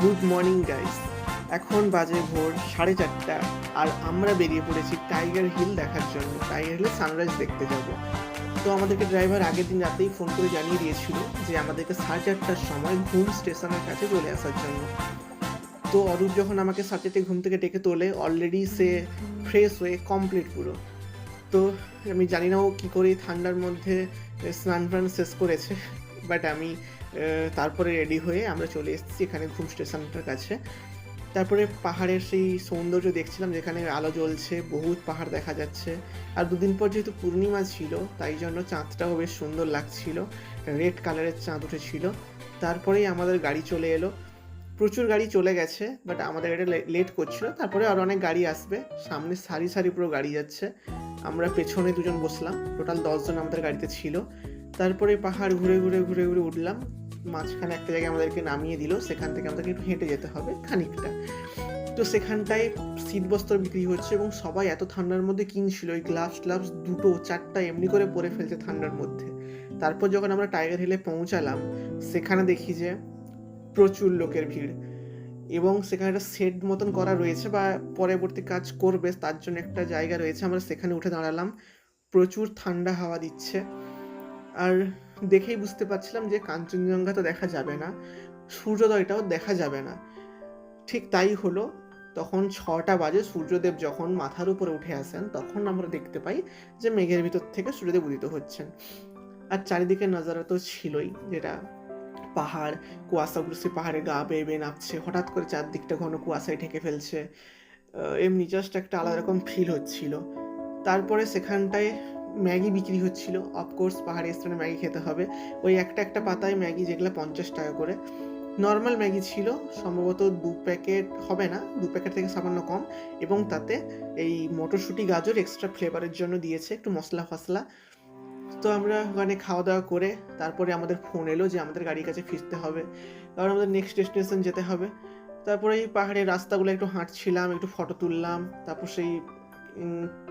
Good morning guys. এখন বাজে ভোর 4:30 আর আমরা বেরিয়ে পড়েছি টাইগার হিল দেখার জন্য। টাইগার হিলে সানরাইজ দেখতে যাব। তো আমাদেরকে ড্রাইভার আগের দিন রাতেই ফোন করে জানিয়ে দিয়েছিল যে আমাদেরকে 4:30টার সময় ঘুম স্টেশনের কাছে চলে আসার জন্য। তো অরূপ যখন আমাকে 4:30 ঘুম থেকে ডেকে তোলে, অলরেডি সে ফ্রেশ হয়ে কমপ্লিট পুরো। তো আমি জানি না ও কী করে ঠান্ডার মধ্যে স্নান টান শেষ করেছে, বাট আমি তারপরে রেডি হয়ে আমরা চলে এসেছি এখানে ঘুম স্টেশনটার কাছে। তারপরে পাহাড়ের সেই সৌন্দর্য দেখছিলাম, যেখানে আলো জ্বলছে, বহুত পাহাড় দেখা যাচ্ছে। আর দুদিন পর যেহেতু পূর্ণিমা ছিল, তাই জন্য চাঁদটাও বেশ সুন্দর লাগছিল, রেড কালারের চাঁদ উঠেছিল। তারপরেই আমাদের গাড়ি চলে এলো। প্রচুর গাড়ি চলে গেছে, বাট আমাদের এটা লেট করছিল। তারপরে আর অনেক গাড়ি আসবে, সামনে সারি সারি পুরো গাড়ি যাচ্ছে। আমরা পেছনে দুজন বসলাম, টোটাল 10 জন আমাদের গাড়িতে ছিল। তারপরে পাহাড় ঘুরে ঘুরে ঘুরে ঘুরে উঠলাম। মাঝখানে একটা জায়গায় আমাদেরকে নামিয়ে দিল, সেখান থেকে আমাদেরকে একটু হেঁটে যেতে হবে খানিকটা। তো সেখানটায় শীতবস্ত্র বিক্রি হচ্ছে এবং সবাই এত ঠান্ডার মধ্যে কিনছিল, ওই গ্লাভস 2-4টা এমনি করে পরে ফেলছে ঠান্ডার মধ্যে। তারপর যখন আমরা টাইগার হিলে পৌঁছালাম, সেখানে দেখি যে প্রচুর লোকের ভিড়, এবং সেখানে একটা শেড মতন করা রয়েছে বা পরবর্তী কাজ করবে তার জন্য একটা জায়গা রয়েছে। আমরা সেখানে উঠে দাঁড়ালাম। প্রচুর ঠান্ডা হাওয়া দিচ্ছে, আর দেখেই বুঝতে পারছিলাম যে কাঞ্চনজঙ্ঘা তো দেখা যাবে না, সূর্যোদয়টাও দেখা যাবে না। ঠিক তাই হলো। তখন 6টা বাজে, সূর্যদেব যখন মাথার উপরে উঠে আসেন, তখন আমরা দেখতে পাই যে মেঘের ভিতর থেকে সূর্যদেব উদিত হচ্ছেন। আর চারিদিকে নজারা তো ছিলই, যেটা পাহাড়, কুয়াশাগুলো সে পাহাড়ে গা বেয়ে বেয়ে নামছে, হঠাৎ করে চারদিকটা ঘন কুয়াশায় ঢেকে ফেলছে। এমনি জাস্ট একটা আলাদা রকম ফিল হচ্ছিল। তারপরে সেখানটায় ম্যাগি বিক্রি হচ্ছিল। অফকোর্স পাহাড়ি স্থানে ম্যাগি খেতে হবে। ওই একটা পাতায় ম্যাগি, যেগুলো 50 টাকা করে। নর্মাল ম্যাগি ছিল, সম্ভবত 2 প্যাকেট হবে না, 2 প্যাকেট থেকে সামান্য কম, এবং তাতে এই মটরশুঁটি গাজর এক্সট্রা ফ্লেভারের জন্য দিয়েছে, একটু মশলা ফসলা। তো আমরা ওখানে খাওয়া দাওয়া করে তারপরে আমাদের ফোন এলো যে আমাদের গাড়ির কাছে ফিরতে হবে, কারণ আমাদের নেক্সট ডেস্টিনেশন যেতে হবে। তারপরে এই পাহাড়ের রাস্তাগুলো একটু হাঁটছিলাম, একটু ফটো তুললাম, তারপর সেই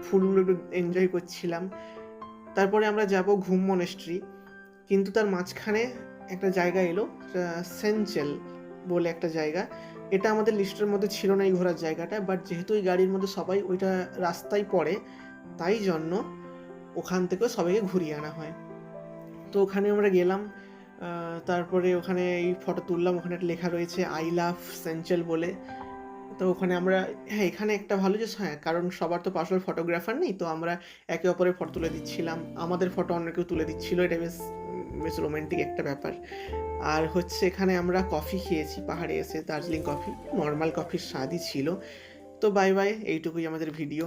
ফুলগুলো একটু এনজয় করছিলাম। তারপরে আমরা যাব ঘুম মনেস্ট্রি, কিন্তু তার মাঝখানে একটা জায়গা এলো, সেনচেল বলে একটা জায়গা। এটা আমাদের লিস্টের মধ্যে ছিল না এই ঘোরার জায়গাটা, বাট যেহেতু এই গাড়ির মধ্যে সবাই ওইটা রাস্তায় পড়ে, তাই জন্য ওখান থেকেও সবাইকে ঘুরিয়ে আনা হয়। তো ওখানে আমরা গেলাম। তারপরে ওখানে এই ফটো তুললাম। ওখানে একটা লেখা রয়েছে আই লাভ সেঞ্চেল বলে। তো ওখানে আমরা, হ্যাঁ, এখানে একটা ভালো যে, হ্যাঁ, কারণ সবার তো পার্সোনাল ফটোগ্রাফার নেই, তো আমরা একে অপরের ফটো তুলে দিচ্ছিলাম, আমাদের ফটো অন্য কেউ তুলে দিচ্ছিল। এটা বেশ বেশ রোমান্টিক একটা ব্যাপার। আর হচ্ছে এখানে আমরা কফি খেয়েছি পাহাড়ে এসে, দার্জিলিং কফি, নর্মাল কফির স্বাদই ছিল। তো বাই বাই, এইটুকুই আমাদের ভিডিও।